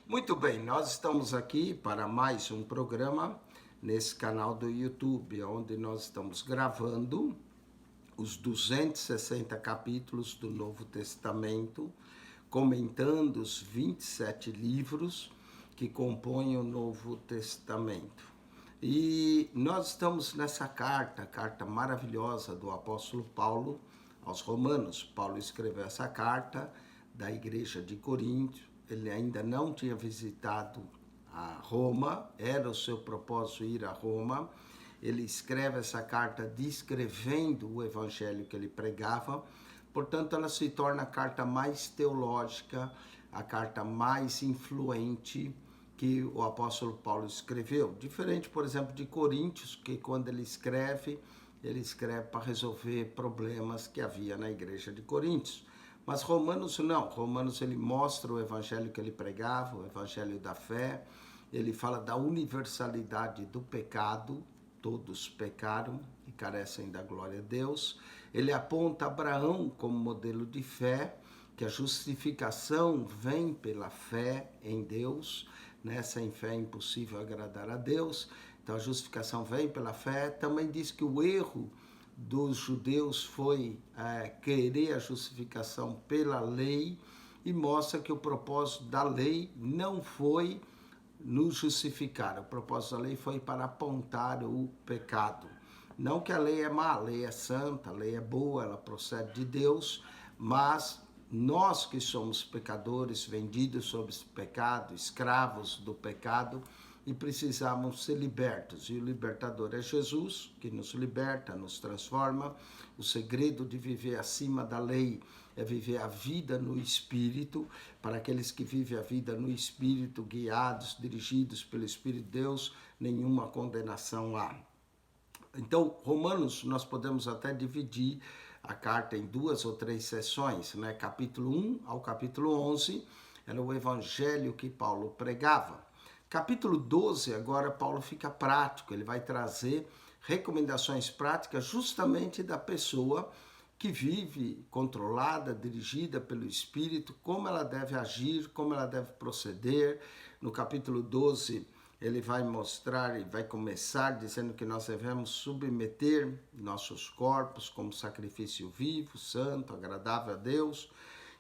Muito bem, nós estamos aqui para mais um programa nesse canal do YouTube, onde nós estamos gravando os 260 capítulos do Novo Testamento, comentando os 27 livros que compõem o Novo Testamento. E nós estamos nessa carta maravilhosa do apóstolo Paulo aos Romanos. Paulo escreveu essa carta da igreja de Corinto. Ele ainda não tinha visitado a Roma, era o seu propósito ir a Roma. Ele escreve essa carta descrevendo o evangelho que ele pregava. Portanto, ela se torna a carta mais teológica, a carta mais influente que o apóstolo Paulo escreveu. Diferente, por exemplo, de Coríntios, que quando ele escreve para resolver problemas que havia na igreja de Coríntios. Mas Romanos não, Romanos ele mostra o evangelho que ele pregava, o evangelho da fé, ele fala da universalidade do pecado, todos pecaram e carecem da glória de Deus. Ele aponta Abraão como modelo de fé, que a justificação vem pela fé em Deus, né? Sem fé é impossível agradar a Deus, então a justificação vem pela fé. Também diz que o erro dos judeus foi querer a justificação pela lei e mostra que o propósito da lei não foi nos justificar, o propósito da lei foi para apontar o pecado. Não que a lei é má, a lei é santa, a lei é boa, ela procede de Deus, mas nós que somos pecadores, vendidos sob esse pecado, escravos do pecado, e precisamos ser libertos. E o libertador é Jesus, que nos liberta, nos transforma. O segredo de viver acima da lei é viver a vida no Espírito. Para aqueles que vivem a vida no Espírito, guiados, dirigidos pelo Espírito de Deus, nenhuma condenação há. Então, Romanos, nós podemos até dividir a carta em 2 ou 3 sessões, né? Capítulo 1 ao capítulo 11 era o evangelho que Paulo pregava. Capítulo 12, agora Paulo fica prático, ele vai trazer recomendações práticas justamente da pessoa que vive controlada, dirigida pelo Espírito, como ela deve agir, como ela deve proceder. No capítulo 12, ele vai mostrar e vai começar dizendo que nós devemos submeter nossos corpos como sacrifício vivo, santo, agradável a Deus,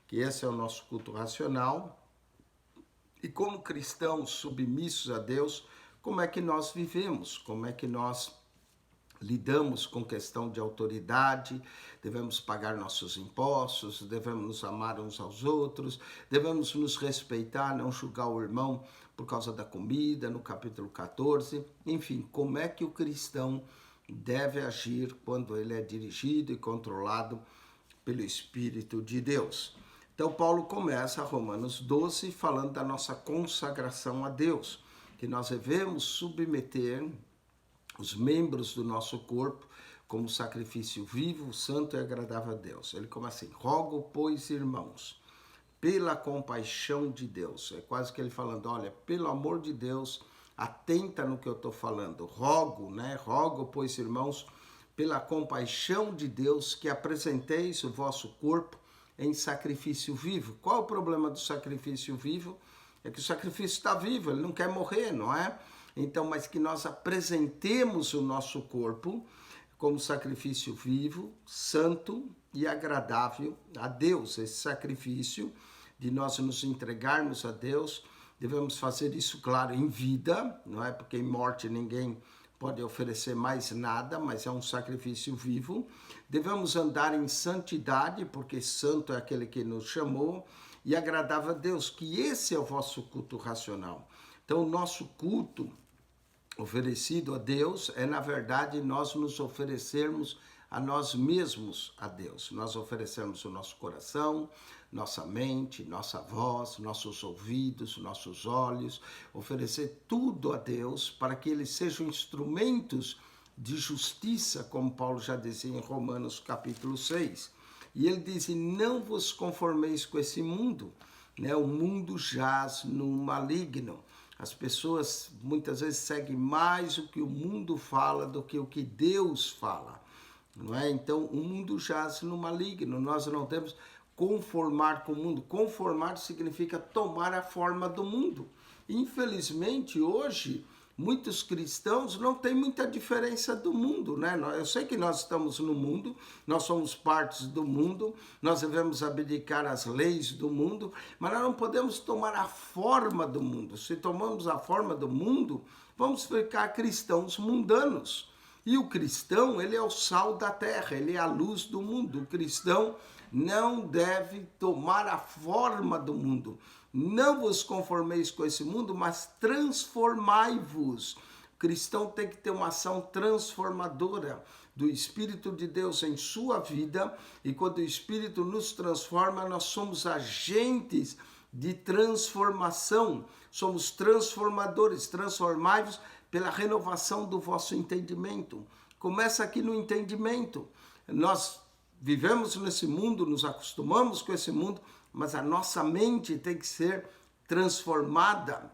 que esse é o nosso culto racional. E como cristãos submissos a Deus, como é que nós vivemos? Como é que nós lidamos com questão de autoridade? Devemos pagar nossos impostos, devemos nos amar uns aos outros, devemos nos respeitar, não julgar o irmão por causa da comida, no capítulo 14. Enfim, como é que o cristão deve agir quando ele é dirigido e controlado pelo Espírito de Deus? Então, Paulo começa Romanos 12 falando da nossa consagração a Deus, que nós devemos submeter os membros do nosso corpo como sacrifício vivo, santo e agradável a Deus. Ele começa assim: rogo, pois, irmãos, pela compaixão de Deus. É quase que ele falando, olha, pelo amor de Deus, atenta no que eu estou falando. Rogo, né? Rogo, pois, irmãos, pela compaixão de Deus, que apresenteis o vosso corpo em sacrifício vivo. Qual é o problema do sacrifício vivo? É que o sacrifício está vivo, ele não quer morrer, não é? Então, mas que nós apresentemos o nosso corpo como sacrifício vivo, santo e agradável a Deus. Esse sacrifício de nós nos entregarmos a Deus, devemos fazer isso, claro, em vida, não é? Porque em morte ninguém pode oferecer mais nada, mas é um sacrifício vivo. Devemos andar em santidade, porque santo é aquele que nos chamou, e agradável a Deus, que esse é o vosso culto racional. Então, o nosso culto oferecido a Deus é, na verdade, nós nos oferecermos a nós mesmos a Deus. Nós oferecemos o nosso coração, nossa mente, nossa voz, nossos ouvidos, nossos olhos, oferecer tudo a Deus para que eles sejam instrumentos de justiça, como Paulo já dizia em Romanos capítulo 6. E ele diz, não vos conformeis com esse mundo, né? O mundo jaz no maligno. As pessoas muitas vezes seguem mais o que o mundo fala do que o que Deus fala, não é? Então, o mundo jaz no maligno. Nós não temos conformar com o mundo. Conformar significa tomar a forma do mundo. Infelizmente, hoje, muitos cristãos não têm muita diferença do mundo, né? Eu sei que nós estamos no mundo, nós somos partes do mundo, nós devemos abdicar as leis do mundo, mas nós não podemos tomar a forma do mundo. Se tomamos a forma do mundo, vamos ficar cristãos mundanos. E o cristão, ele é o sal da terra, ele é a luz do mundo. O cristão não deve tomar a forma do mundo. Não vos conformeis com esse mundo, mas transformai-vos. O cristão tem que ter uma ação transformadora do Espírito de Deus em sua vida. E quando o Espírito nos transforma, nós somos agentes de transformação. Somos transformadores. Transformai-vos pela renovação do vosso entendimento. Começa aqui no entendimento. Nós vivemos nesse mundo, nos acostumamos com esse mundo, mas a nossa mente tem que ser transformada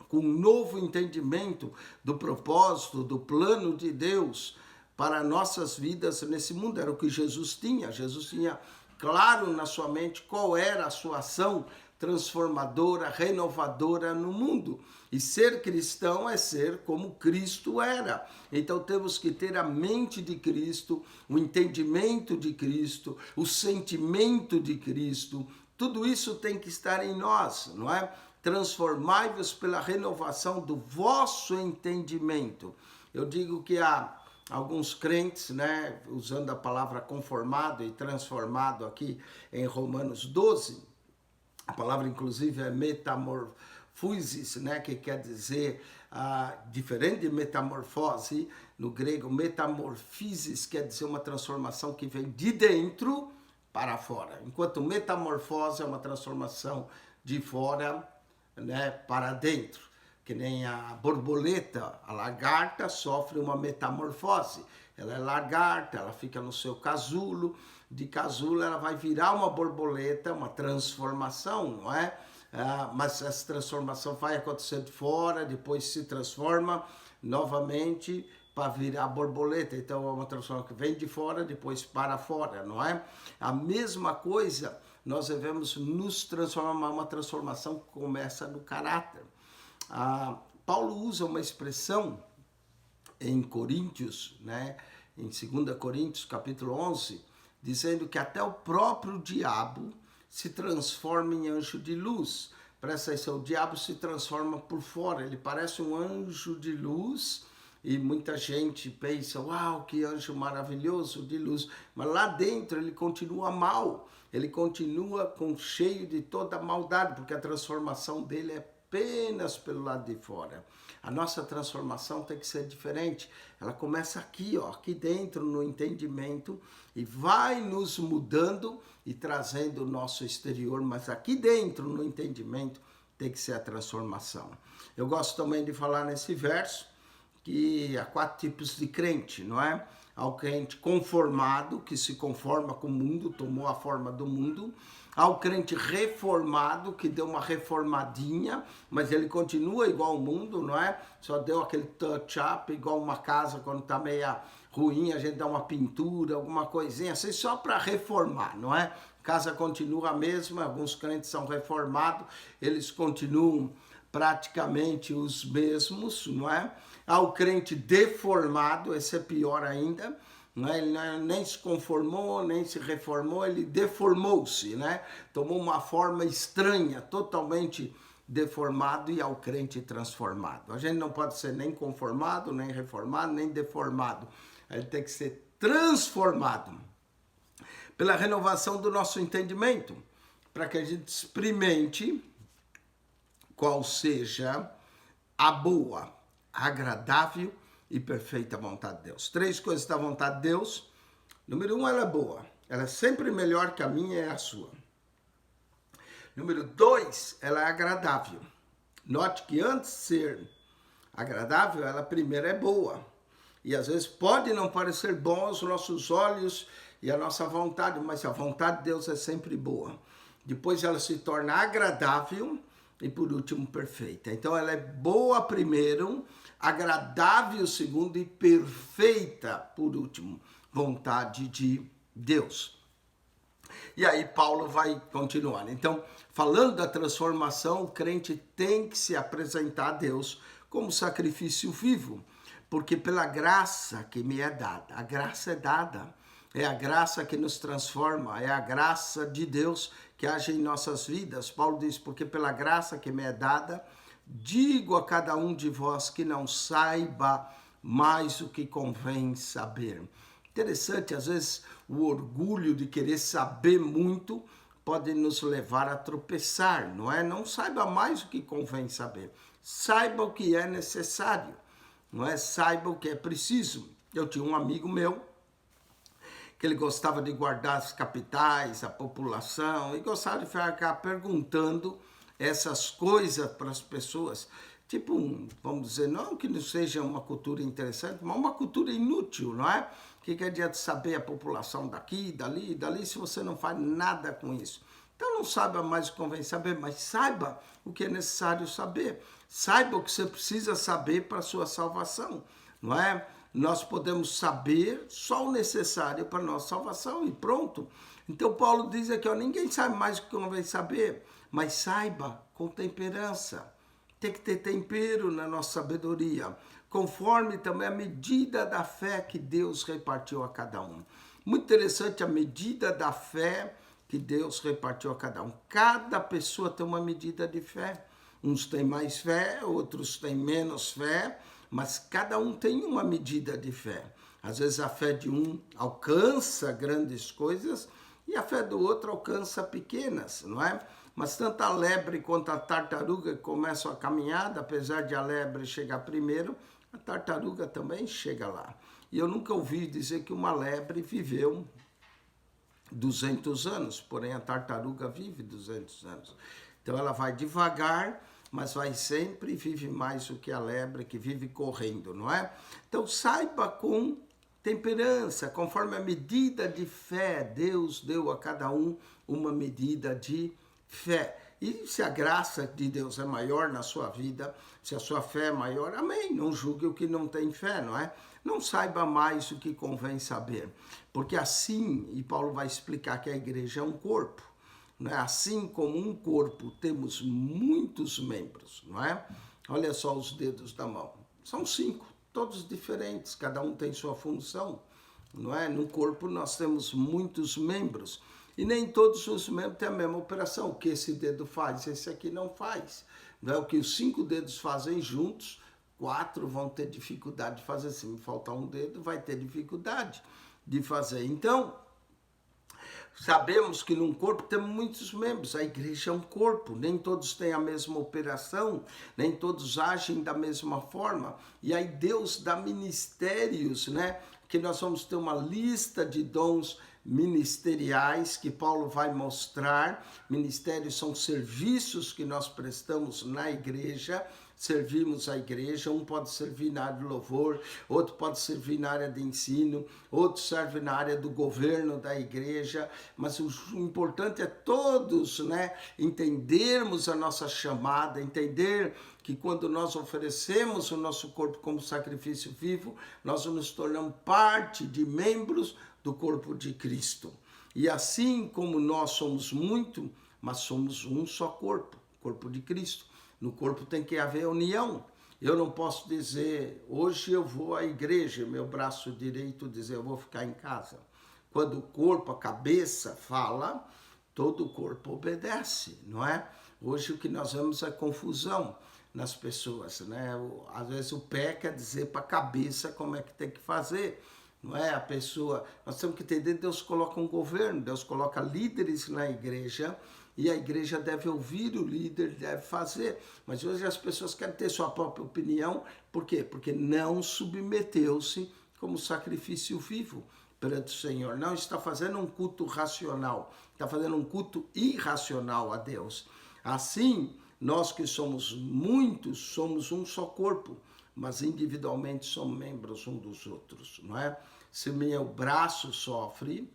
com um novo entendimento do propósito, do plano de Deus para nossas vidas nesse mundo. Era o que Jesus tinha. Jesus tinha claro na sua mente qual era a sua ação transformadora, renovadora no mundo. E ser cristão é ser como Cristo era. Então temos que ter a mente de Cristo, o entendimento de Cristo, o sentimento de Cristo. Tudo isso tem que estar em nós, não é? Transformai-vos pela renovação do vosso entendimento. Eu digo que há alguns crentes, né, usando a palavra conformado e transformado aqui em Romanos 12, a palavra inclusive é metamorphosis, né, que quer dizer diferente de metamorfose, no grego metamorphosis quer dizer uma transformação que vem de dentro para fora, enquanto metamorfose é uma transformação de fora, né, para dentro. Que nem a borboleta, a lagarta sofre uma metamorfose. Ela é lagarta, ela fica no seu casulo, de casulo ela vai virar uma borboleta, uma transformação, não é? Mas essa transformação vai acontecer de fora, depois se transforma novamente para virar borboleta. Então é uma transformação que vem de fora, depois para fora, não é? A mesma coisa, nós devemos nos transformar, uma transformação que começa no caráter. Paulo usa uma expressão em Coríntios, né, em 2 Coríntios, capítulo 11, dizendo que até o próprio diabo se transforma em anjo de luz. Presta atenção, o diabo se transforma por fora, ele parece um anjo de luz e muita gente pensa, uau, que anjo maravilhoso de luz, mas lá dentro ele continua mal, ele continua cheio de toda maldade, porque a transformação dele é apenas pelo lado de fora. A nossa transformação tem que ser diferente. Ela começa aqui, ó, aqui dentro, no entendimento, e vai nos mudando e trazendo o nosso exterior, mas aqui dentro, no entendimento, tem que ser a transformação. Eu gosto também de falar nesse verso que há 4 tipos de crente, não é? Há o crente conformado, que se conforma com o mundo, tomou a forma do mundo. Há o crente reformado, que deu uma reformadinha, mas ele continua igual ao mundo, não é? Só deu aquele touch-up, igual uma casa quando está meia ruim, a gente dá uma pintura, alguma coisinha assim, só para reformar, não é? A casa continua a mesma, alguns crentes são reformados, eles continuam praticamente os mesmos, não é? Há o crente deformado, esse é pior ainda, não é? Ele nem se conformou, nem se reformou, ele deformou-se, né? Tomou uma forma estranha, totalmente deformado, e ao crente transformado. A gente não pode ser nem conformado, nem reformado, nem deformado. Ele tem que ser transformado pela renovação do nosso entendimento, para que a gente experimente qual seja a boa, agradável e perfeita vontade de Deus. 3 coisas da vontade de Deus. Número 1, ela é boa. Ela é sempre melhor que a minha e a sua. Número 2, ela é agradável. Note que antes de ser agradável, ela primeiro é boa. E às vezes pode não parecer bom aos nossos olhos e à nossa vontade, mas a vontade de Deus é sempre boa. Depois ela se torna agradável e por último perfeita. Então ela é boa primeiro, agradável segundo e perfeita por último. Vontade de Deus. E aí Paulo vai continuar. Então, falando da transformação, o crente tem que se apresentar a Deus como sacrifício vivo, porque pela graça que me é dada, a graça é dada, é a graça que nos transforma, é a graça de Deus que age em nossas vidas. Paulo diz, porque pela graça que me é dada, digo a cada um de vós que não saiba mais o que convém saber. Interessante, às vezes o orgulho de querer saber muito pode nos levar a tropeçar, não é? Não saiba mais o que convém saber. Saiba o que é necessário, não é? Saiba o que é preciso. Eu tinha um amigo meu que ele gostava de guardar as capitais, a população, e gostava de ficar perguntando essas coisas para as pessoas. Tipo, vamos dizer, não que não seja uma cultura interessante, mas uma cultura inútil, não é? Que adianta saber a população daqui, dali, se você não faz nada com isso. Então não saiba mais o que convém saber, mas saiba o que é necessário saber. Saiba o que você precisa saber para a sua salvação, não é? Nós podemos saber só o necessário para a nossa salvação e pronto. Então Paulo diz aqui, ó, ninguém sabe mais o que convém saber, mas saiba com temperança. Tem que ter tempero na nossa sabedoria, conforme também a medida da fé que Deus repartiu a cada um. Muito interessante a medida da fé que Deus repartiu a cada um. Cada pessoa tem uma medida de fé. Uns têm mais fé, outros têm menos fé, mas cada um tem uma medida de fé. Às vezes a fé de um alcança grandes coisas e a fé do outro alcança pequenas, não é? Mas tanto a lebre quanto a tartaruga que começam a caminhada, apesar de a lebre chegar primeiro, a tartaruga também chega lá. E eu nunca ouvi dizer que uma lebre viveu 200 anos, porém a tartaruga vive 200 anos. Então ela vai devagar, mas vai sempre e vive mais do que a lebre que vive correndo, não é? Então saiba com temperança, conforme a medida de fé, Deus deu a cada um uma medida de fé. E se a graça de Deus é maior na sua vida, se a sua fé é maior, amém. Não julgue o que não tem fé, não é? Não saiba mais o que convém saber. Porque assim, e Paulo vai explicar que a igreja é um corpo, não é? Assim como um corpo temos muitos membros, não é? Olha só os dedos da mão. São 5, todos diferentes, cada um tem sua função, não é? No corpo nós temos muitos membros. E nem todos os membros têm a mesma operação. O que esse dedo faz, esse aqui não faz. Não é? O que os 5 dedos fazem juntos, 4 vão ter dificuldade de fazer. Se me faltar um dedo, vai ter dificuldade de fazer. Então, sabemos que num corpo temos muitos membros. A igreja é um corpo. Nem todos têm a mesma operação, nem todos agem da mesma forma. E aí Deus dá ministérios, né? Que nós vamos ter uma lista de dons ministeriais que Paulo vai mostrar. Ministérios são serviços que nós prestamos na igreja, servimos a igreja. Um pode servir na área de louvor, outro pode servir na área de ensino, outro serve na área do governo da igreja, mas o importante é todos, né, entendermos a nossa chamada, entender que quando nós oferecemos o nosso corpo como sacrifício vivo, nós nos tornamos parte de membros do corpo de Cristo. E assim como nós somos muito, mas somos um só corpo, corpo de Cristo. No corpo tem que haver união. Eu não posso dizer, hoje eu vou à igreja, meu braço direito dizer, eu vou ficar em casa. Quando o corpo, a cabeça fala, todo o corpo obedece, não é? Hoje o que nós vemos é confusão nas pessoas, né? Às vezes o pé quer dizer para a cabeça como é que tem que fazer. Não é a pessoa, nós temos que entender, Deus coloca um governo, Deus coloca líderes na igreja e a igreja deve ouvir o líder, deve fazer. Mas hoje as pessoas querem ter sua própria opinião, por quê? Porque não submeteu-se como sacrifício vivo perante o Senhor. Não está fazendo um culto racional, está fazendo um culto irracional a Deus. Assim, nós que somos muitos, somos um só corpo, mas individualmente somos membros um dos outros, não é? Se meu braço sofre,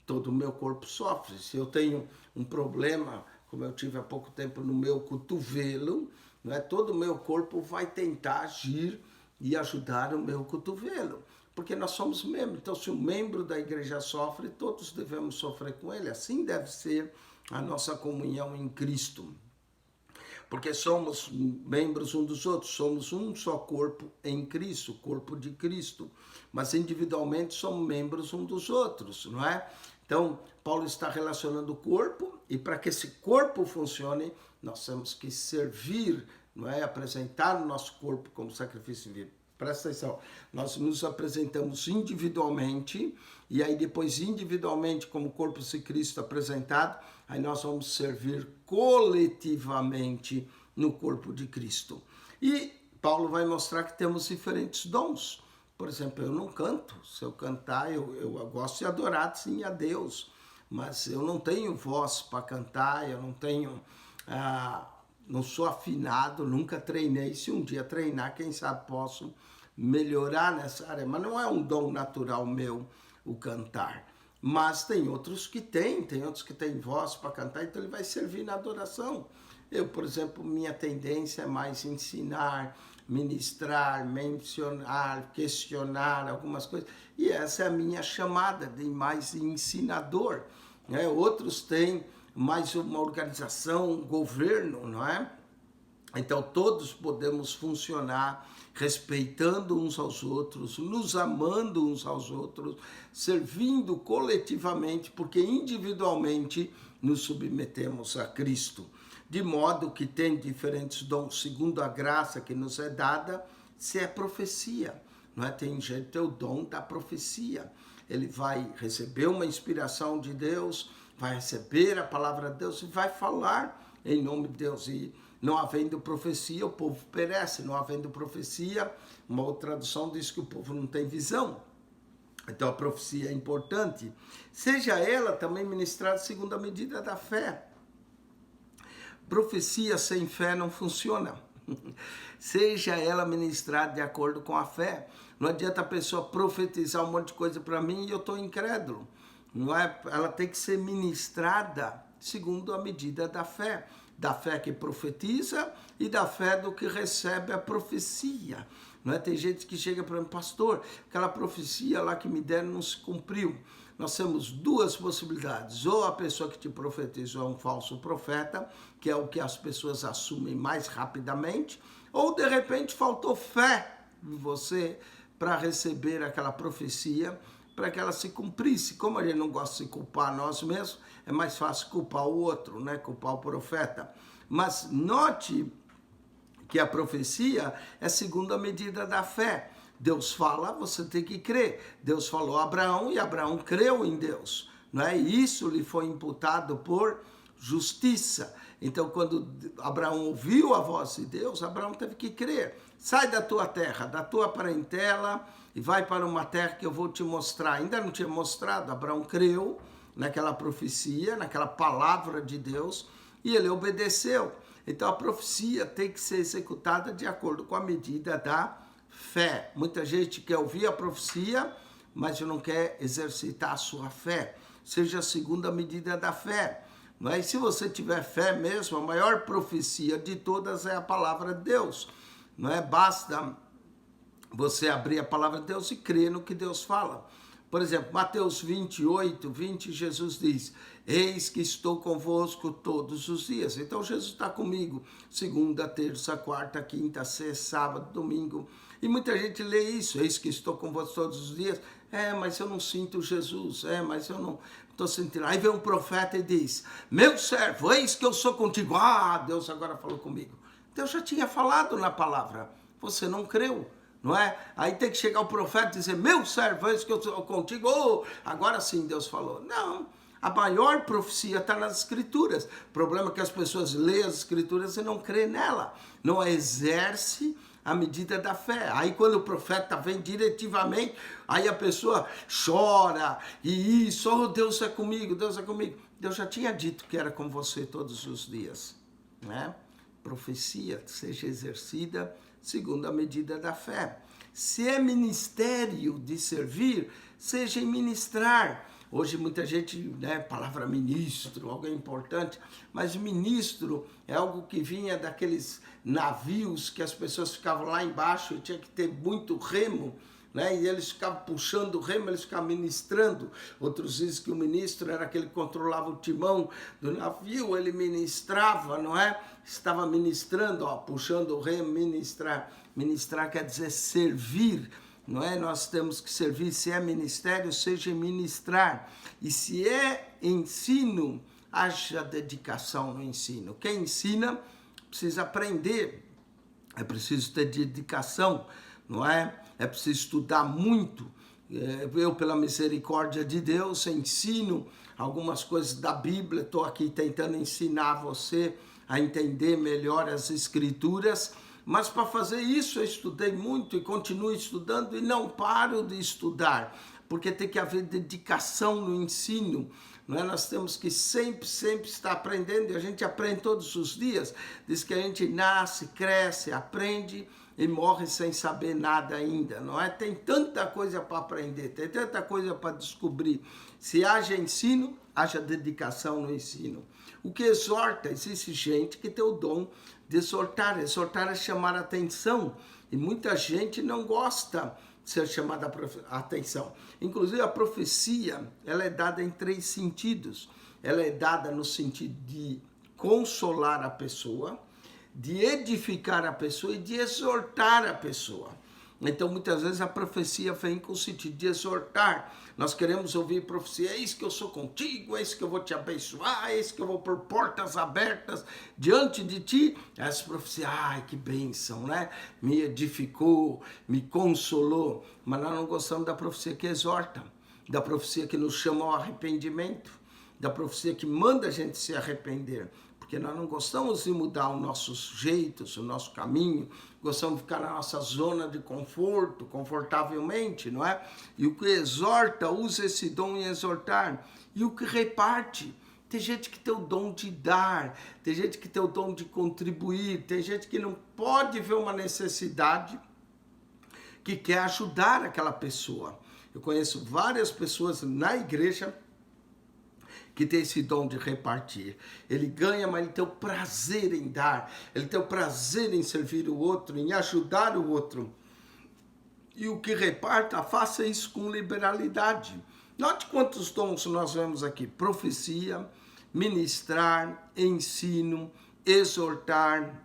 todo o meu corpo sofre. Se eu tenho um problema, como eu tive há pouco tempo no meu cotovelo, não é? Todo o meu corpo vai tentar agir e ajudar o meu cotovelo. Porque nós somos membros. Então, se um membro da igreja sofre, todos devemos sofrer com ele. Assim deve ser a nossa comunhão em Cristo. Porque somos membros um dos outros, somos um só corpo em Cristo, corpo de Cristo. Mas individualmente somos membros um dos outros, não é? Então, Paulo está relacionando o corpo, e para que esse corpo funcione, nós temos que servir, não é? Apresentar o nosso corpo como sacrifício vivo. Presta atenção, nós nos apresentamos individualmente, e aí depois individualmente, como corpo de Cristo apresentado, aí nós vamos servir coletivamente no corpo de Cristo. E Paulo vai mostrar que temos diferentes dons. Por exemplo, eu não canto. Se eu cantar, eu gosto de adorar sim a Deus, mas eu não tenho voz para cantar, eu não tenho, não sou afinado, nunca treinei. Se um dia treinar, quem sabe posso melhorar nessa área, mas não é um dom natural meu o cantar. Mas tem outros que tem outros que têm voz para cantar, então ele vai servir na adoração. Eu, por exemplo, minha tendência é mais ensinar, ministrar, mencionar, questionar algumas coisas, e essa é a minha chamada de mais ensinador, né? Outros têm mais uma organização, um governo, não é? Então todos podemos funcionar respeitando uns aos outros, nos amando uns aos outros, servindo coletivamente, porque individualmente nos submetemos a Cristo. De modo que tem diferentes dons, segundo a graça que nos é dada, se é profecia. Não é? Tem gente que tem o dom da profecia. Ele vai receber uma inspiração de Deus, vai receber a palavra de Deus e vai falar em nome de Deus. E não havendo profecia, o povo perece. Não havendo profecia, uma outra tradução diz que o povo não tem visão. Então a profecia é importante. Seja ela também ministrada segundo a medida da fé. Profecia sem fé não funciona. Seja ela ministrada de acordo com a fé. Não adianta a pessoa profetizar um monte de coisa para mim e eu estou incrédulo. Não é? Ela tem que ser ministrada segundo a medida da fé. Da fé que profetiza e da fé do que recebe a profecia. Não é? Tem gente que chega para mim, pastor, aquela profecia lá que me deram não se cumpriu. Nós temos duas possibilidades. Ou a pessoa que te profetizou é um falso profeta, que é o que as pessoas assumem mais rapidamente, ou de repente faltou fé em você para receber aquela profecia, para que ela se cumprisse. Como a gente não gosta de se culpar nós mesmos, é mais fácil culpar o outro, né? Culpar o profeta. Mas note que a profecia é segundo a medida da fé. Deus fala, você tem que crer. Deus falou a Abraão e Abraão creu em Deus. Não é? E isso lhe foi imputado por justiça. Então, quando Abraão ouviu a voz de Deus, Abraão teve que crer. Sai da tua terra, da tua parentela e vai para uma terra que eu vou te mostrar. Ainda não tinha mostrado, Abraão creu naquela profecia, naquela palavra de Deus, e ele obedeceu. Então a profecia tem que ser executada de acordo com a medida da fé. Muita gente quer ouvir a profecia, mas não quer exercitar a sua fé. Seja segundo a medida da fé. Mas se você tiver fé mesmo, a maior profecia de todas é a palavra de Deus. Não é? Basta você abrir a palavra de Deus e crer no que Deus fala. Por exemplo, Mateus 28, 20, Jesus diz, eis que estou convosco todos os dias. Então Jesus está comigo, segunda, terça, quarta, quinta, sexta, sábado, domingo. E muita gente lê isso, eis que estou convosco todos os dias. Mas eu não sinto Jesus, mas eu não estou sentindo. Aí vem um profeta e diz, meu servo, eis que eu sou contigo. Deus agora falou comigo. Deus já tinha falado na palavra, você não creu. Não é? Aí tem que chegar o profeta e dizer, meu servo, eis que eu estou contigo, agora sim Deus falou. Não, a maior profecia está nas escrituras. O problema é que as pessoas leem as escrituras e não crêem nela, não exerce a medida da fé. Aí quando o profeta vem diretivamente, aí a pessoa chora, e isso, Deus é comigo, Deus é comigo. Deus já tinha dito que era com você todos os dias, né? Profecia seja exercida segundo a medida da fé. Se é ministério de servir, seja em ministrar. Hoje muita gente, né, palavra ministro, algo importante, mas ministro é algo que vinha daqueles navios que as pessoas ficavam lá embaixo e tinha que ter muito remo né? E eles ficavam puxando o remo, eles ficavam ministrando. Outros dizem que o ministro era aquele que controlava o timão do navio, ele ministrava, não é? Estava ministrando, ó, puxando o remo, ministrar. Ministrar quer dizer servir, não é? Nós temos que servir, se é ministério, seja ministrar. E se é ensino, haja dedicação no ensino. Quem ensina precisa aprender, é preciso ter dedicação, não é? É preciso estudar muito. Eu, pela misericórdia de Deus, ensino algumas coisas da Bíblia, estou aqui tentando ensinar você a entender melhor as Escrituras, mas para fazer isso eu estudei muito e continuo estudando e não paro de estudar, porque tem que haver dedicação no ensino, não é? Nós temos que sempre estar aprendendo, e a gente aprende todos os dias. Diz que a gente nasce, cresce, aprende e morre sem saber nada ainda, não é? Tem tanta coisa para aprender, tem tanta coisa para descobrir. Se haja ensino, haja dedicação no ensino. O que exorta, existe gente que tem o dom de exortar. Exortar é chamar a atenção, e muita gente não gosta de ser chamada a atenção. Inclusive a profecia, ela é dada em 3 sentidos. Ela é dada no sentido de consolar a pessoa, de edificar a pessoa e de exortar a pessoa. Então, muitas vezes a profecia vem com o sentido de exortar. Nós queremos ouvir profecia, eis que eu sou contigo, eis que eu vou te abençoar, eis que eu vou pôr portas abertas diante de ti. Essa profecia, ai, que bênção, né? Me edificou, me consolou. Mas nós não gostamos da profecia que exorta, da profecia que nos chama ao arrependimento, da profecia que manda a gente se arrepender. Porque nós não gostamos de mudar os nossos jeitos, o nosso caminho, gostamos de ficar na nossa zona de conforto, confortavelmente, não é? E o que exorta, usa esse dom em exortar. E o que reparte, tem gente que tem o dom de dar, tem gente que tem o dom de contribuir, tem gente que não pode ver uma necessidade, que quer ajudar aquela pessoa. Eu conheço várias pessoas na igreja que tem esse dom de repartir. Ele ganha, mas ele tem o prazer em dar, ele tem o prazer em servir o outro, em ajudar o outro. E o que reparta, faça isso com liberalidade. Note quantos dons nós vemos aqui: profecia, ministrar, ensino, exortar,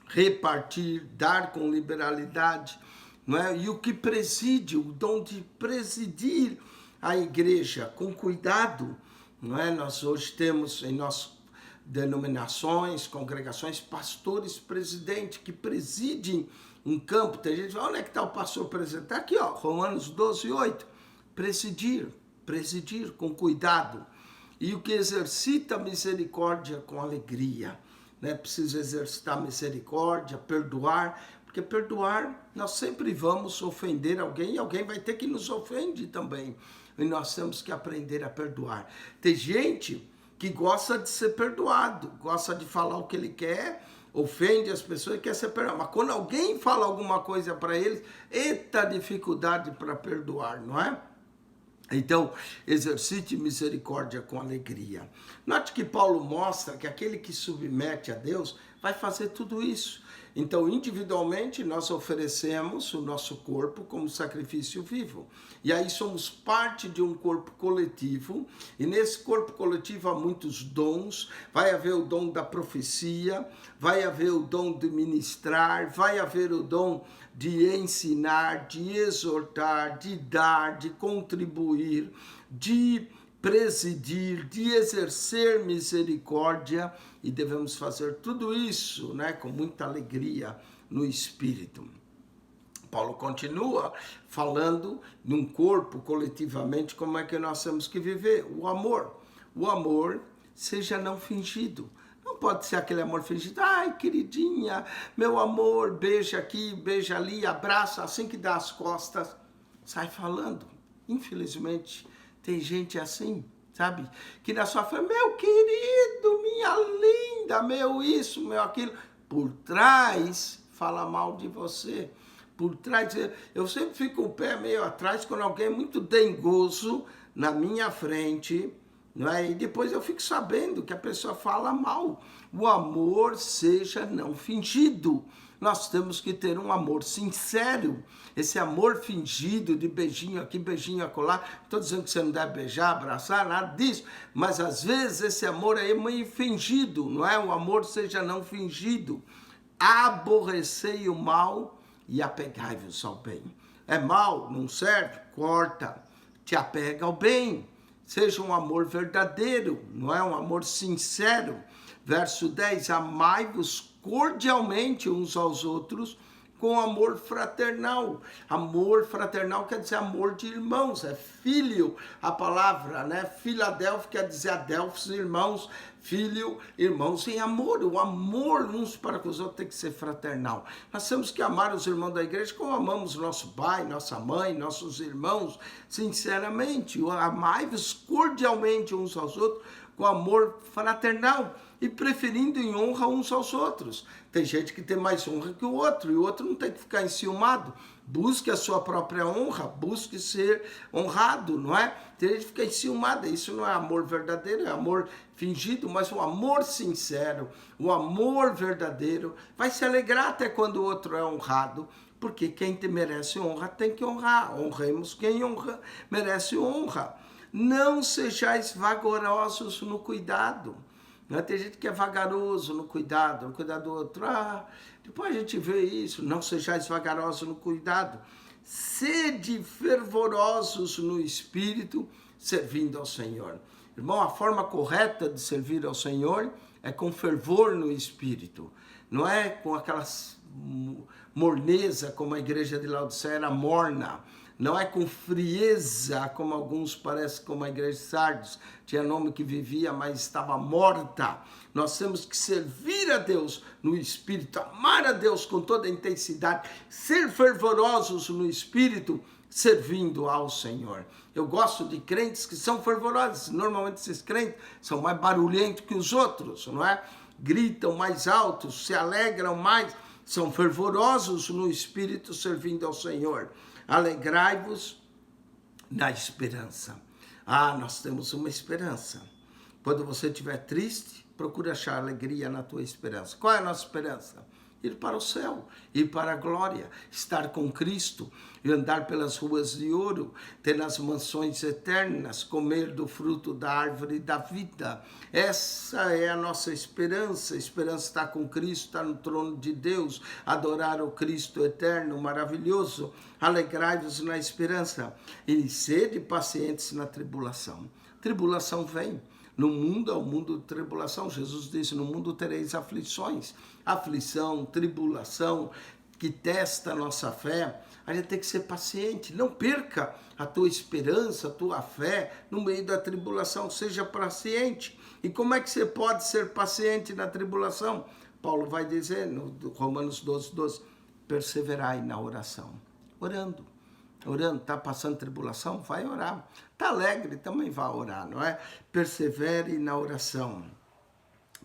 repartir, dar com liberalidade, não é? E o que preside, o dom de presidir a igreja com cuidado, não é? Nós hoje temos em nossas denominações, congregações, pastores presidentes que presidem um campo. Tem gente que fala, onde é que está o pastor presidente? Está aqui, ó, Romanos 12:8. Presidir com cuidado. E o que exercita a misericórdia com alegria, né? Precisa exercitar misericórdia, perdoar, porque perdoar, nós sempre vamos ofender alguém e alguém vai ter que nos ofender também. E nós temos que aprender a perdoar. Tem gente que gosta de ser perdoado, gosta de falar o que ele quer, ofende as pessoas e quer ser perdoado. Mas quando alguém fala alguma coisa para eles, eita dificuldade para perdoar, não é? Então, exercite misericórdia com alegria. Note que Paulo mostra que aquele que submete a Deus vai fazer tudo isso. Então, individualmente, nós oferecemos o nosso corpo como sacrifício vivo. E aí somos parte de um corpo coletivo. E nesse corpo coletivo há muitos dons. Vai haver o dom da profecia, vai haver o dom de ministrar, vai haver o dom de ensinar, de exortar, de dar, de contribuir, de presidir, de exercer misericórdia, e devemos fazer tudo isso, né, com muita alegria no Espírito. Paulo continua falando num corpo coletivamente como é que nós temos que viver. O amor seja não fingido. Não pode ser aquele amor fingido. Ai, queridinha, meu amor, beija aqui, beija ali, abraça, assim que dá as costas, sai falando. Infelizmente, tem gente assim, sabe? Que na sua frente, meu querido, minha linda, meu isso, meu aquilo. Por trás, fala mal de você. Por trás, eu sempre fico o pé meio atrás quando alguém é muito dengoso na minha frente, não é? E depois eu fico sabendo que a pessoa fala mal. O amor seja não fingido. Nós temos que ter um amor sincero. Esse amor fingido de beijinho aqui, beijinho acolá. Não estou dizendo que você não deve beijar, abraçar, nada disso. Mas às vezes esse amor é meio fingido, não é? O amor seja não fingido. Aborrecei o mal e apegai-vos ao bem. É mal, não serve? Corta. Te apega ao bem. Seja um amor verdadeiro, não é? Um amor sincero. Verso 10, amai-vos cordialmente uns aos outros com amor fraternal. Amor fraternal quer dizer amor de irmãos, é filho, a palavra, né? Filadélfia quer dizer adelphos, irmãos, filho, irmãos em amor. O amor uns para com os outros tem que ser fraternal. Nós temos que amar os irmãos da igreja como amamos nosso pai, nossa mãe, nossos irmãos, sinceramente. Amai-vos cordialmente uns aos outros com amor fraternal e preferindo em honra uns aos outros. Tem gente que tem mais honra que o outro, e o outro não tem que ficar enciumado. Busque a sua própria honra, busque ser honrado, não é? Tem gente que fica enciumada, isso não é amor verdadeiro, é amor fingido, mas o amor sincero, o amor verdadeiro, vai se alegrar até quando o outro é honrado, porque quem te merece honra tem que honrar. Honremos quem honra, merece honra. Não sejais vagarosos no cuidado. Não é? Tem gente que é vagaroso no cuidado do outro. Depois a gente vê isso. Não sejais vagarosos no cuidado. Sede fervorosos no espírito, servindo ao Senhor. Irmão, a forma correta de servir ao Senhor é com fervor no espírito. Não é com aquelas morneza como a igreja de Laodiceia era morna. Não é com frieza, como alguns parecem, como a igreja de Sardes, tinha nome que vivia, mas estava morta. Nós temos que servir a Deus no Espírito, amar a Deus com toda a intensidade, ser fervorosos no Espírito, servindo ao Senhor. Eu gosto de crentes que são fervorosos. Normalmente esses crentes são mais barulhentos que os outros, não é? Gritam mais alto, se alegram mais, são fervorosos no Espírito, servindo ao Senhor. Alegrai-vos na esperança. Nós temos uma esperança. Quando você estiver triste, procure achar alegria na tua esperança. Qual é a nossa esperança? Ir para o céu, ir para a glória, estar com Cristo e andar pelas ruas de ouro, ter nas mansões eternas, comer do fruto da árvore da vida. Essa é a nossa esperança. A esperança está com Cristo, está no trono de Deus, adorar o Cristo eterno, maravilhoso. Alegrai-vos na esperança e sede pacientes na tribulação. Tribulação vem. No mundo, ao mundo de tribulação. Jesus disse, no mundo tereis aflições. Aflição, tribulação, que testa a nossa fé. A gente tem que ser paciente. Não perca a tua esperança, a tua fé no meio da tribulação. Seja paciente. E como é que você pode ser paciente na tribulação? Paulo vai dizer no Romanos 12, perseverai na oração. Orando, está passando tribulação? Vai orar. Está alegre? Também vai orar, não é? Persevere na oração.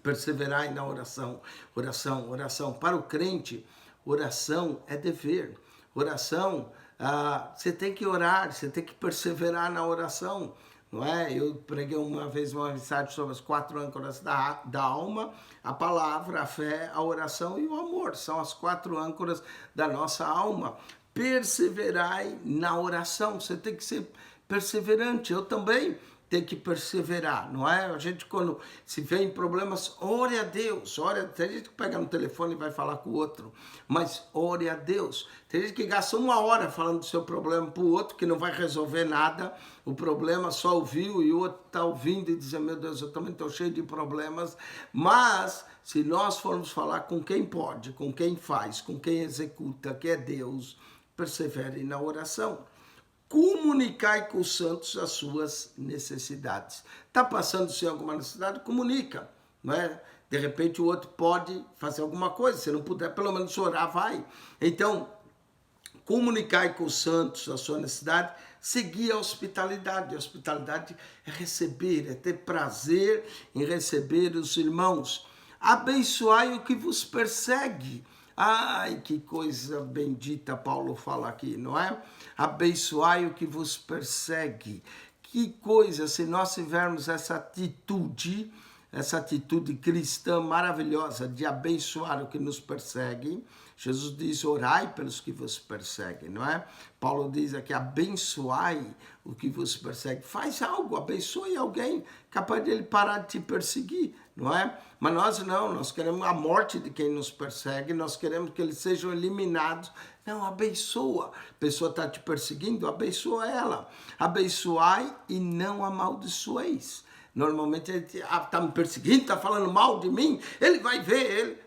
Perseverai na oração. Oração. Para o crente, oração é dever. Oração, você tem que orar, você tem que perseverar na oração. Não é? Eu preguei uma vez uma mensagem sobre as 4 âncoras da alma, a palavra, a fé, a oração e o amor. São as 4 âncoras da nossa alma. Perseverai na oração. Você tem que ser perseverante. Eu também tenho que perseverar, não é? A gente, quando se vê em problemas, ore a Deus. Tem gente que pega no telefone e vai falar com o outro, mas ore a Deus. Tem gente que gasta 1 hora falando do seu problema para o outro, que não vai resolver nada. O problema só ouviu e o outro está ouvindo e dizendo, meu Deus, eu também estou cheio de problemas. Mas se nós formos falar com quem pode, com quem faz, com quem executa, que é Deus, persevere na oração. Comunicai com os santos as suas necessidades. Está passando-se alguma necessidade? Comunica, não é? De repente o outro pode fazer alguma coisa, se não puder, pelo menos orar, vai. Então, comunicai com os santos a sua necessidade, seguir a hospitalidade. A hospitalidade é receber, é ter prazer em receber os irmãos. Abençoai o que vos persegue. Ai, que coisa bendita Paulo fala aqui, não é? Abençoai o que vos persegue. Que coisa, se nós tivermos essa atitude cristã maravilhosa de abençoar o que nos persegue. Jesus diz, orai pelos que vos perseguem, não é? Paulo diz aqui, abençoai o que vos persegue. Faz algo, abençoe alguém, capaz de ele parar de te perseguir, não é? Mas nós não, nós queremos a morte de quem nos persegue, nós queremos que eles sejam eliminados. Não, abençoa. A pessoa está te perseguindo, abençoa ela. Abençoai e não amaldiçoeis. Normalmente ele está me perseguindo, está falando mal de mim, ele vai ver ele.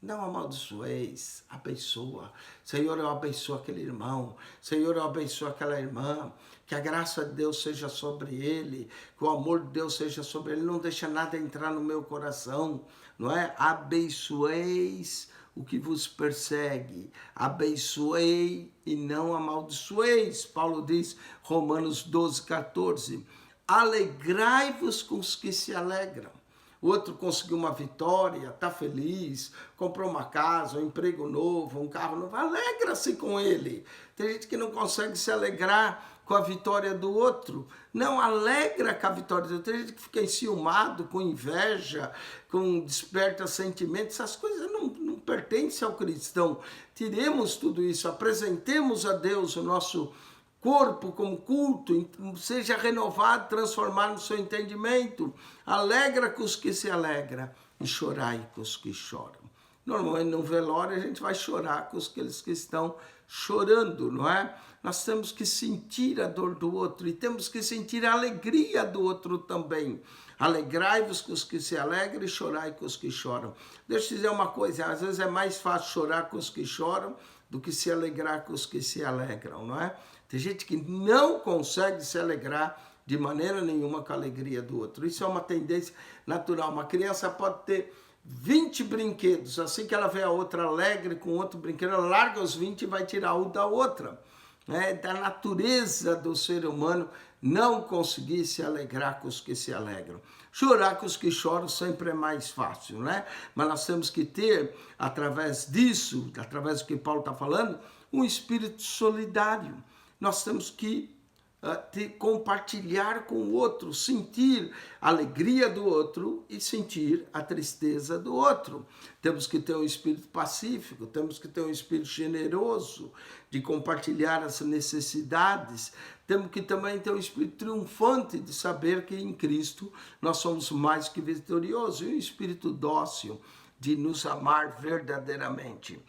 Não amaldiçoeis, abençoa. Senhor, eu abençoo aquele irmão. Senhor, eu abençoo aquela irmã. Que a graça de Deus seja sobre ele. Que o amor de Deus seja sobre ele. Não deixa nada entrar no meu coração. Não é? Abençoeis o que vos persegue. Abençoei e não amaldiçoeis. Paulo diz, Romanos 12, 14. Alegrai-vos com os que se alegram. O outro conseguiu uma vitória, está feliz, comprou uma casa, um emprego novo, um carro novo. Alegra-se com ele. Tem gente que não consegue se alegrar com a vitória do outro. Não alegra com a vitória do outro. Tem gente que fica enciumado, com inveja, com desperta sentimentos. Essas coisas não pertencem ao cristão. Tiremos tudo isso, apresentemos a Deus o nosso corpo como culto, seja renovado, transformado no seu entendimento. Alegra com os que se alegram e chorai com os que choram. Normalmente no velório a gente vai chorar com aqueles que estão chorando, não é? Nós temos que sentir a dor do outro e temos que sentir a alegria do outro também. Alegrai-vos com os que se alegram e chorai com os que choram. Deixa eu dizer uma coisa, às vezes é mais fácil chorar com os que choram do que se alegrar com os que se alegram, não é? Tem gente que não consegue se alegrar de maneira nenhuma com a alegria do outro. Isso é uma tendência natural. Uma criança pode ter 20 brinquedos, assim que ela vê a outra alegre com outro brinquedo, ela larga os 20 e vai tirar o da outra. É da natureza do ser humano não conseguir se alegrar com os que se alegram. Chorar com os que choram sempre é mais fácil, né? Mas nós temos que ter, através disso, através do que Paulo está falando, um espírito solidário. Nós temos que compartilhar com o outro, sentir a alegria do outro e sentir a tristeza do outro. Temos que ter um espírito pacífico, temos que ter um espírito generoso de compartilhar as necessidades. Temos que também ter um espírito triunfante de saber que em Cristo nós somos mais que vitoriosos, e um espírito dócil de nos amar verdadeiramente.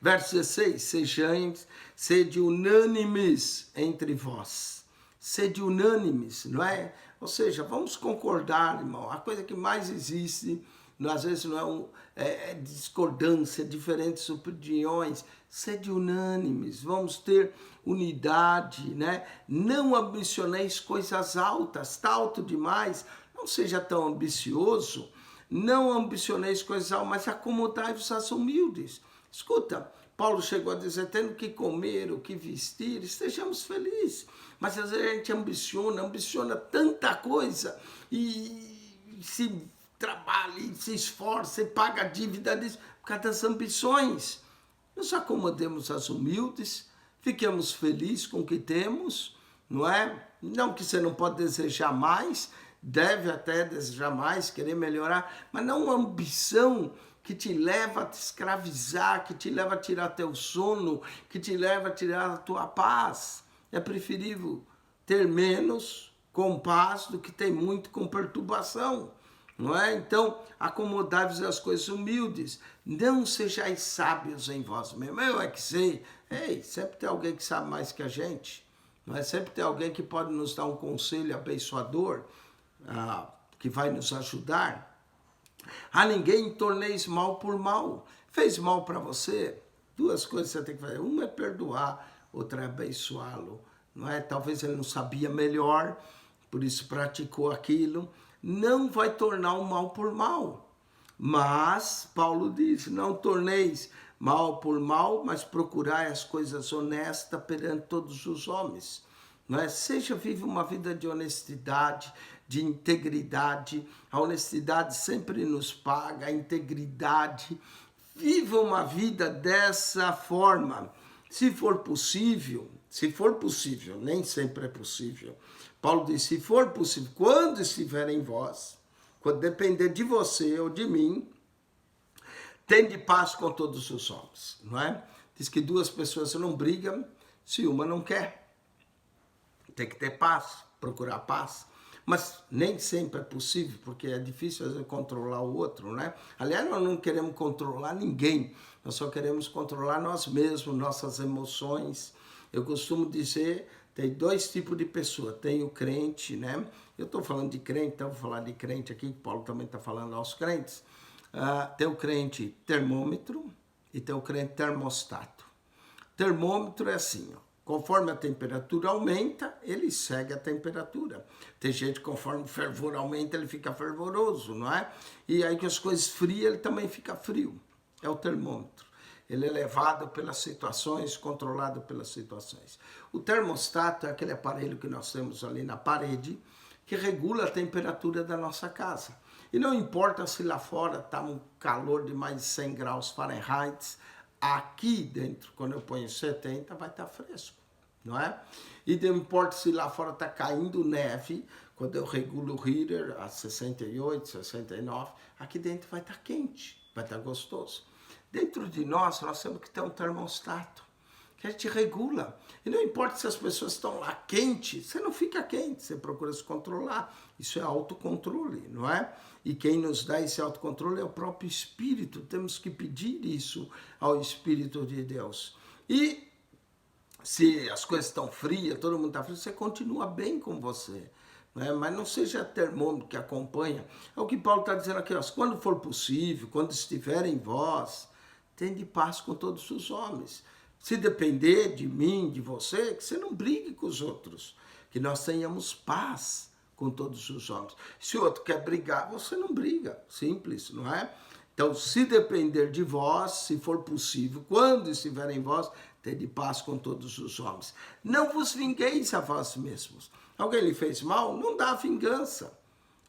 Verso 16, sede unânimes entre vós. Sede unânimes, não é? Ou seja, vamos concordar, irmão. A coisa que mais existe, às vezes não é discordância, diferentes opiniões. Sede unânimes, vamos ter unidade, né? Não ambicioneis coisas altas, está alto demais, não seja tão ambicioso. Não ambicioneis coisas altas, mas acomodai-vos às humildes. Escuta, Paulo chegou a dizer, tendo que comer, o que vestir, estejamos felizes. Mas às vezes a gente ambiciona tanta coisa e se trabalha, e se esforça e paga a dívida disso por causa das ambições. Nos acomodemos às humildes, fiquemos felizes com o que temos, não é? Não que você não pode desejar mais, deve até desejar mais, querer melhorar, mas não uma ambição que te leva a te escravizar, que te leva a tirar teu sono, que te leva a tirar a tua paz. É preferível ter menos com paz do que ter muito com perturbação, não é? Então, acomodai-vos às coisas humildes, não sejais sábios em vós mesmos. Eu é que sei, sempre tem alguém que sabe mais que a gente, não é? Sempre tem alguém que pode nos dar um conselho abençoador, que vai nos ajudar. A ninguém torneis mal por mal. Fez mal para você, duas coisas você tem que fazer. Uma é perdoar, outra é abençoá-lo. Não é? Talvez ele não sabia melhor, por isso praticou aquilo. Não vai tornar o mal por mal. Mas, Paulo diz, não torneis mal por mal, mas procurai as coisas honestas perante todos os homens. Não é? Seja vive uma vida de honestidade, de integridade. A honestidade sempre nos paga, a integridade. Viva uma vida dessa forma. Se for possível, Se for possível, nem sempre é possível. Paulo diz, se for possível, quando estiver em vós, quando depender de você ou de mim, tende paz com todos os homens, não é? Diz que duas pessoas não brigam se uma não quer. Tem que ter paz, procurar paz. Mas nem sempre é possível, porque é difícil às vezes controlar o outro, né? Aliás, nós não queremos controlar ninguém, nós só queremos controlar nós mesmos, nossas emoções. Eu costumo dizer, tem dois tipos de pessoa, tem o crente, né? Eu estou falando de crente, então vou falar de crente aqui, que Paulo também está falando aos crentes. Tem o crente termômetro e tem o crente termostato. Termômetro é assim, ó. Conforme a temperatura aumenta, ele segue a temperatura. Tem gente, conforme o fervor aumenta, ele fica fervoroso, não é? E aí que as coisas esfriam, ele também fica frio. É o termômetro. Ele é levado pelas situações, controlado pelas situações. O termostato é aquele aparelho que nós temos ali na parede, que regula a temperatura da nossa casa. E não importa se lá fora está um calor de mais de 100 graus Fahrenheit, aqui dentro, quando eu ponho 70, vai estar fresco, não é? E não importa se lá fora está caindo neve, quando eu regulo o heater a 68, 69, aqui dentro vai estar quente, vai estar gostoso. Dentro de nós temos que ter um termostato, que a gente regula. E não importa se as pessoas estão lá quente, você não fica quente, você procura se controlar. Isso é autocontrole, não é? E quem nos dá esse autocontrole é o próprio Espírito. Temos que pedir isso ao Espírito de Deus. E se as coisas estão frias, todo mundo está frio, você continua bem com você. Né? Mas não seja termômetro que acompanha. É o que Paulo está dizendo aqui. Ó, quando for possível, quando estiver em vós, tende paz com todos os homens. Se depender de mim, de você, que você não brigue com os outros. Que nós tenhamos paz com todos os homens. Se o outro quer brigar, você não briga. Simples, não é? Então, se depender de vós, se for possível, quando estiver em vós, tende paz com todos os homens. Não vos vingueis a vós mesmos. Alguém lhe fez mal? Não dá vingança.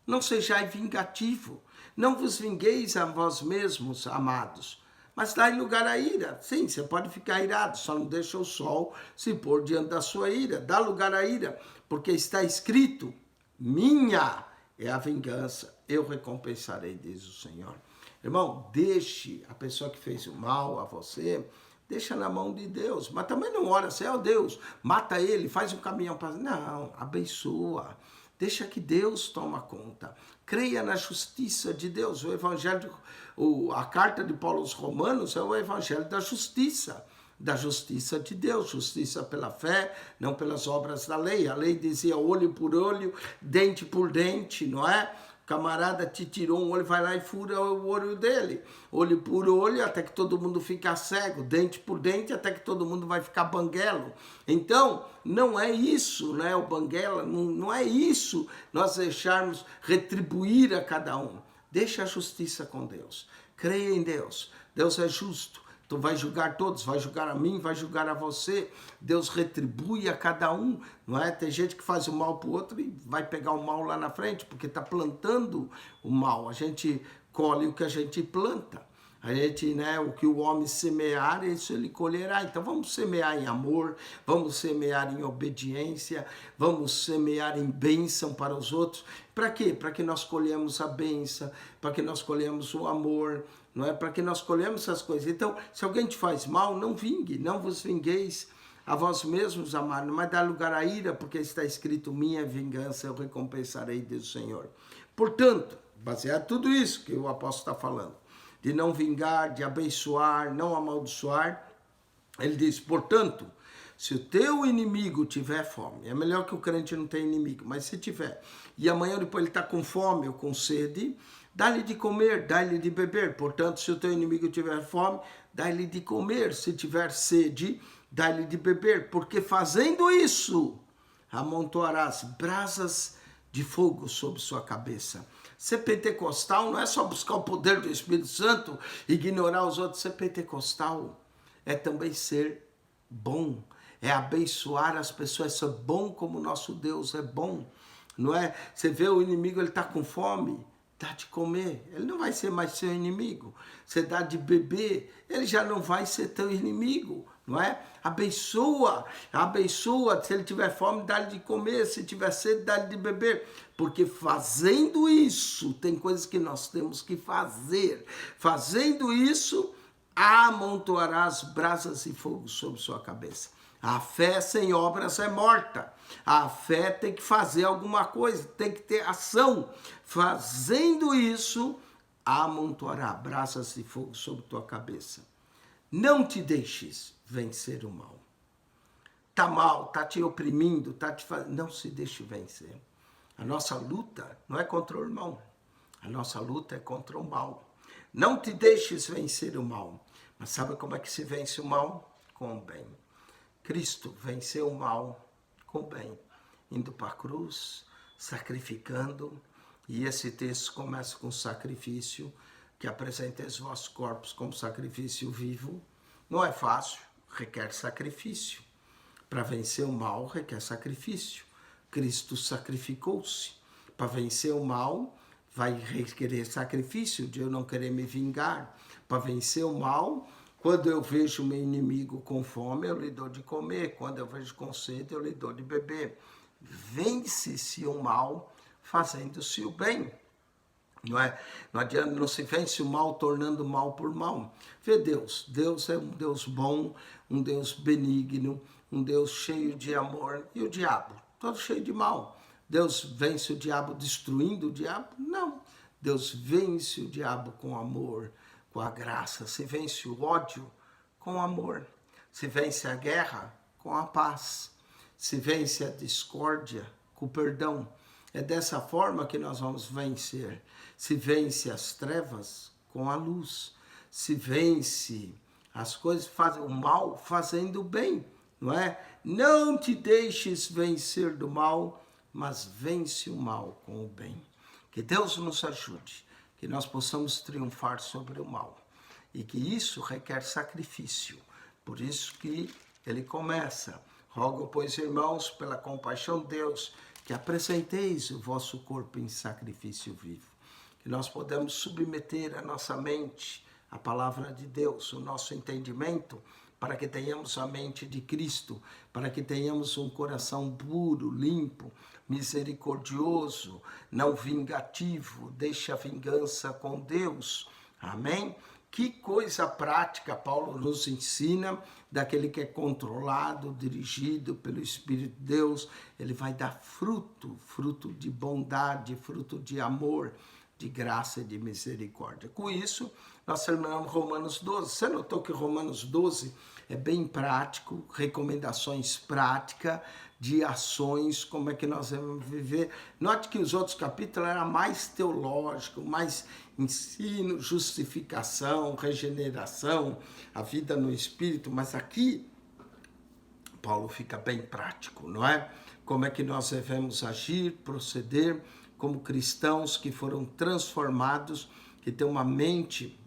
Não sejais vingativo. Não vos vingueis a vós mesmos, amados. Mas dai lugar à ira. Sim, você pode ficar irado, só não deixa o sol se pôr diante da sua ira. Dá lugar à ira, porque está escrito, minha é a vingança, eu recompensarei, diz o Senhor. Irmão, deixe a pessoa que fez o mal a você, deixa na mão de Deus. Mas também não ora assim, ó Deus, mata ele, faz um caminhão para... Não, abençoa. Deixa que Deus toma conta. Creia na justiça de Deus. O evangelho, a carta de Paulo aos Romanos é o evangelho da justiça de Deus. Justiça pela fé, não pelas obras da lei. A lei dizia olho por olho, dente por dente, não é? O camarada te tirou um olho, vai lá e fura o olho dele. Olho por olho, até que todo mundo fica cego. Dente por dente, até que todo mundo vai ficar banguelo. Então, não é isso, né? O banguela, não é isso nós deixarmos retribuir a cada um. Deixa a justiça com Deus. Creia em Deus. Deus é justo. Tu vai julgar todos, vai julgar a mim, vai julgar a você. Deus retribui a cada um, não é? Tem gente que faz o mal para o outro e vai pegar o mal lá na frente, porque está plantando o mal. A gente colhe o que a gente planta. A gente, né, o que o homem semear, isso ele colherá. Então vamos semear em amor, vamos semear em obediência, vamos semear em bênção para os outros. Para quê? Para que nós colhemos a bênção, para que nós colhemos o amor, não é? Para que nós colhemos essas coisas. Então, se alguém te faz mal, não vingue, não vos vingueis a vós mesmos, amados, mas dá lugar à ira, porque está escrito, minha vingança eu recompensarei, diz o Senhor. Portanto, baseado em tudo isso que o apóstolo está falando, de não vingar, de abençoar, não amaldiçoar, ele diz, portanto, se o teu inimigo tiver fome, é melhor que o crente não tenha inimigo, mas se tiver, e amanhã ou depois ele está com fome ou com sede, dá-lhe de comer, dá-lhe de beber. Portanto, se o teu inimigo tiver fome, dá-lhe de comer. Se tiver sede, dá-lhe de beber. Porque fazendo isso, amontoarás brasas de fogo sobre sua cabeça. Ser pentecostal não é só buscar o poder do Espírito Santo, ignorar os outros. Ser pentecostal é também ser bom, é abençoar as pessoas, ser bom como o nosso Deus é bom. Não é? Você vê o inimigo, ele está com fome, dá de comer, ele não vai ser mais seu inimigo. Você dá de beber, ele já não vai ser teu inimigo. não é? Abençoa, abençoa. Se ele tiver fome, dá-lhe de comer. Se tiver sede, dá-lhe de beber. Porque fazendo isso, tem coisas que nós temos que fazer. Fazendo isso, amontoarás brasas e fogo sobre sua cabeça. A fé sem obras é morta. A fé tem que fazer alguma coisa, tem que ter ação. Fazendo isso, amontoará brasas de fogo sobre tua cabeça. Não te deixes vencer o mal. Tá mal, tá te oprimindo, tá te fazendo. Não se deixe vencer. A nossa luta não é contra o irmão. A nossa luta é contra o mal. Não te deixes vencer o mal. Mas sabe como é que se vence o mal? Com o bem. Cristo venceu o mal com o bem, indo para a cruz, sacrificando, e esse texto começa com sacrifício, que apresenteis os vossos corpos como sacrifício vivo. Não é fácil, requer sacrifício. Para vencer o mal, requer sacrifício. Cristo sacrificou-se. Para vencer o mal, vai requerer sacrifício, de eu não querer me vingar. Para vencer o mal, quando eu vejo meu inimigo com fome, eu lhe dou de comer. Quando eu vejo com sede, eu lhe dou de beber. Vence-se o mal fazendo-se o bem. Não é? Não adianta, não se vence o mal tornando mal por mal. Vê Deus. Deus é um Deus bom, um Deus benigno, um Deus cheio de amor. E o diabo? Todo cheio de mal. Deus vence o diabo destruindo o diabo? Não. Deus vence o diabo com amor, com a graça. Se vence o ódio com amor. Se vence a guerra com a paz. Se vence a discórdia com o perdão. É dessa forma que nós vamos vencer. Se vence as trevas com a luz. Se vence as coisas, o mal fazendo o bem, não é? Não te deixes vencer do mal, mas vence o mal com o bem. Que Deus nos ajude, que nós possamos triunfar sobre o mal. E que isso requer sacrifício. Por isso que ele começa. Rogo, pois, irmãos, pela compaixão de Deus, que apresenteis o vosso corpo em sacrifício vivo. Que nós podemos submeter a nossa mente à palavra de Deus, o nosso entendimento, para que tenhamos a mente de Cristo, para que tenhamos um coração puro, limpo, misericordioso, não vingativo, deixe a vingança com Deus. Amém? Que coisa prática Paulo nos ensina, daquele que é controlado, dirigido pelo Espírito de Deus. Ele vai dar fruto, fruto de bondade, fruto de amor, de graça e de misericórdia. Com isso, nós terminamos Romanos 12. Você notou que Romanos 12 é bem prático, recomendações práticas de ações, como é que nós vamos viver. Note que os outros capítulos eram mais teológicos, mais ensino, justificação, regeneração, a vida no Espírito, mas aqui Paulo fica bem prático, não é? Como é que nós devemos agir, proceder como cristãos que foram transformados, que têm uma mente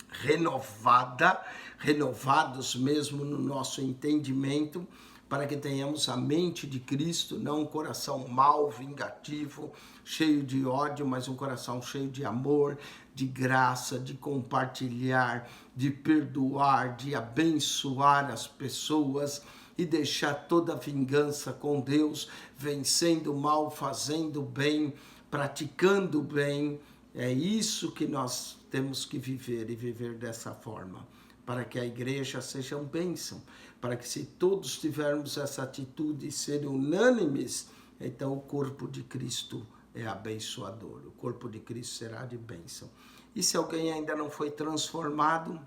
renovada, renovados mesmo no nosso entendimento, para que tenhamos a mente de Cristo, não um coração mau, vingativo, cheio de ódio, mas um coração cheio de amor, de graça, de compartilhar, de perdoar, de abençoar as pessoas e deixar toda a vingança com Deus, vencendo o mal, fazendo o bem, praticando o bem. É isso que nós temos que viver e viver dessa forma, para que a igreja seja uma bênção, para que se todos tivermos essa atitude e serem unânimes, então o corpo de Cristo é abençoador, o corpo de Cristo será de bênção. E se alguém ainda não foi transformado,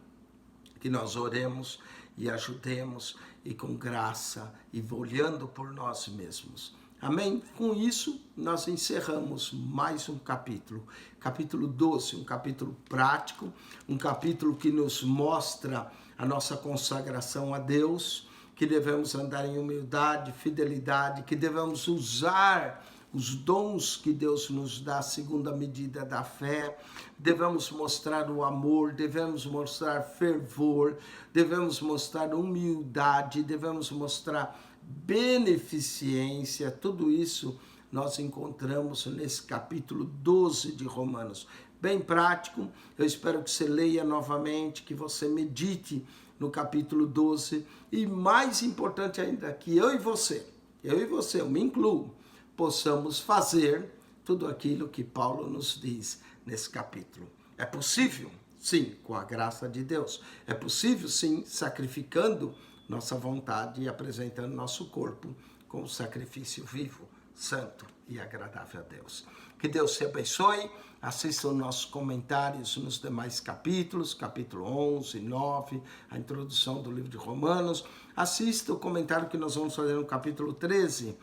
que nós oremos e ajudemos e com graça e olhando por nós mesmos. Amém? Com isso, nós encerramos mais um capítulo. Capítulo 12, um capítulo prático, um capítulo que nos mostra a nossa consagração a Deus, que devemos andar em humildade, fidelidade, que devemos usar os dons que Deus nos dá segundo a medida da fé, devemos mostrar o amor, devemos mostrar fervor, devemos mostrar humildade, devemos mostrar beneficência. Tudo isso nós encontramos nesse capítulo 12 de Romanos. bem prático. Eu espero que você leia novamente, que você medite no capítulo 12. E mais importante ainda, que eu e você, eu me incluo, possamos fazer tudo aquilo que Paulo nos diz nesse capítulo. É possível? Sim, com a graça de Deus. É possível, sim, sacrificando nossa vontade e apresentando nosso corpo como sacrifício vivo, santo e agradável a Deus. Que Deus te abençoe. Assista os nossos comentários nos demais capítulos, capítulo 11, 9, a introdução do livro de Romanos. Assista o comentário que nós vamos fazer no capítulo 13.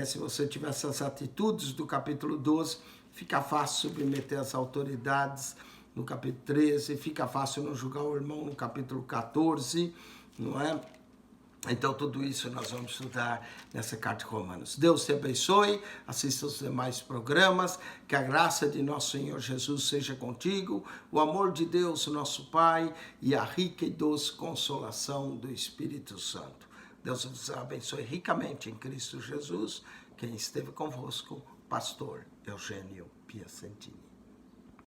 Se você tiver essas atitudes do capítulo 12, fica fácil submeter as autoridades no capítulo 13, fica fácil não julgar o irmão no capítulo 14, não é? Então, tudo isso nós vamos estudar nessa carta de Romanos. Deus te abençoe, assista os demais programas, que a graça de nosso Senhor Jesus seja contigo, o amor de Deus, nosso Pai, e a rica e doce consolação do Espírito Santo. Deus vos abençoe ricamente em Cristo Jesus. Quem esteve convosco, pastor Eugênio Piacentini.